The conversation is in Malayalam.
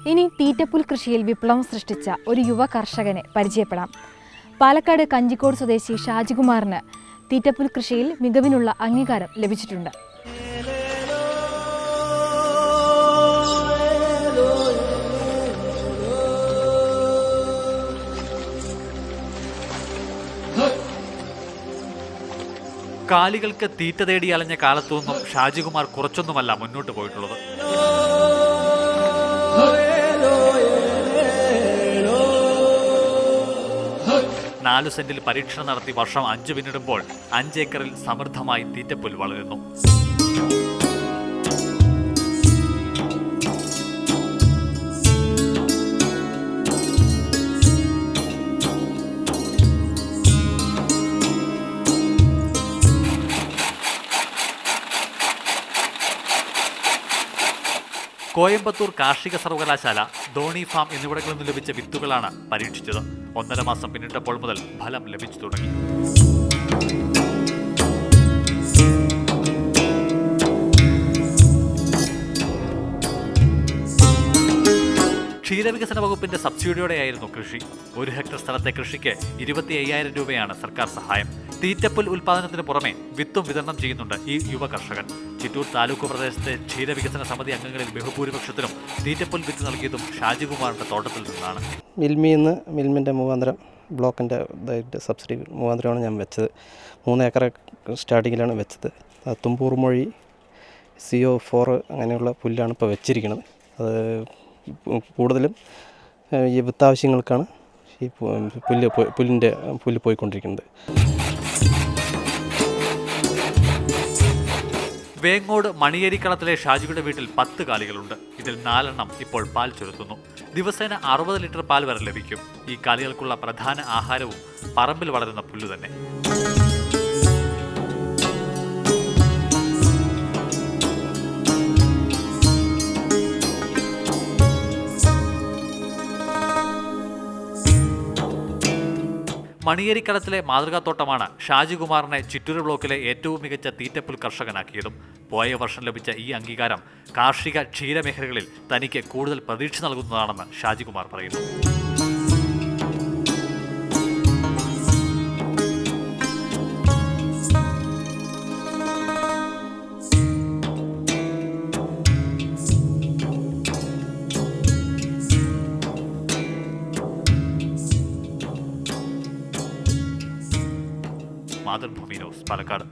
ഇനി തീറ്റപ്പുൽ കൃഷിയിൽ വിപ്ലവം സൃഷ്ടിച്ച ഒരു യുവ കർഷകനെ പരിചയപ്പെടാം. പാലക്കാട് കഞ്ചിക്കോട് സ്വദേശി ഷാജികുമാറിന് തീറ്റപ്പുൽ കൃഷിയിൽ മികവിനുള്ള അംഗീകാരം ലഭിച്ചിട്ടുണ്ട്. കാലികൾക്ക് തീറ്റ തേടി അലഞ്ഞ കാലത്തുനിന്നും ഷാജികുമാർ കുറച്ചൊന്നുമല്ല മുന്നോട്ട് പോയിട്ടുള്ളത്. 4 സെന്റിൽ പരീക്ഷണം നടത്തി വർഷം 5 പിന്നിടുമ്പോൾ 5 ഏക്കറിൽ സമൃദ്ധമായി തീറ്റപ്പുൽ വളരുന്നു. കോയമ്പത്തൂർ കാർഷിക സർവകലാശാല, ധോണി ഫാം എന്നിവിടങ്ങളിൽ നിന്ന് ലഭിച്ച വിത്തുകളാണ് പരീക്ഷിച്ചത്. 1.5 മാസം പിന്നിട്ടപ്പോൾ മുതൽ ഫലം ലഭിച്ചു തുടങ്ങി. ക്ഷീരവികസന വകുപ്പിന്റെ സബ്സിഡിയോടെയായിരുന്നു കൃഷി. 1 ഹെക്ടർ സ്ഥലത്തെ കൃഷിക്ക് 25,000 രൂപയാണ് സർക്കാർ സഹായം. തീറ്റപ്പുൽ ഉൽപാദനത്തിന് പുറമെ വിത്തും വിതരണം ചെയ്യുന്നുണ്ട് ഈ യുവ കർഷകൻ. ചിറ്റൂർ താലൂക്ക് പ്രദേശത്തെ ക്ഷീരവികസന സമിതി അംഗങ്ങളിൽ ബഹുഭൂരിപക്ഷത്തിനും തീറ്റപ്പുൽ വിത്ത് നൽകിയതും ഷാജികുമാറിന്റെ തോട്ടത്തിൽ നിന്നാണ്. മിൽമിൻ്റെ മുഖാന്തരം ബ്ലോക്കിൻ്റെ സബ്സിഡി മുഖാന്തരമാണ് ഞാൻ വെച്ചത്. 3 ഏക്കർ സ്റ്റാർട്ടിങ്ങിലാണ് വെച്ചത്. തുമ്പൂർ മൊഴി CO4 അങ്ങനെയുള്ള പുല്ലാണ് ഇപ്പോൾ വെച്ചിരിക്കുന്നത്. അത് കൂടുതലും ഈ വിത്താവശ്യങ്ങൾക്കാണ് ഈ പുല്ല് പോയിക്കൊണ്ടിരിക്കുന്നത്. വേങ്ങോട് മണിയേരിക്കളത്തിലെ ഷാജിയുടെ വീട്ടിൽ 10 കാലികളുണ്ട്. ഇതിൽ 4 എണ്ണം ഇപ്പോൾ പാൽ ചുരത്തുന്നു. ദിവസേന 60 ലിറ്റർ പാൽ വരെ ലഭിക്കും. ഈ കാലികൾക്കുള്ള പ്രധാന ആഹാരവും പറമ്പിൽ വളരുന്ന പുല്ല് തന്നെ. മണിയേരിക്കളത്തിലെ മാതൃകാത്തോട്ടമാണ് ഷാജികുമാറിനെ ചിറ്റൂർ ബ്ലോക്കിലെ ഏറ്റവും മികച്ച തീറ്റപ്പുൽ കർഷകനാക്കിയതും. പോയ വർഷം ലഭിച്ച ഈ അംഗീകാരം കാർഷിക ക്ഷീരമേഖലകളിൽ തനിക്ക് കൂടുതൽ പ്രതീക്ഷ നൽകുന്നതാണെന്ന് ഷാജികുമാർ പറയുന്നു. മാതൃഭൂമി ന്യൂസ്, പാലക്കാട്.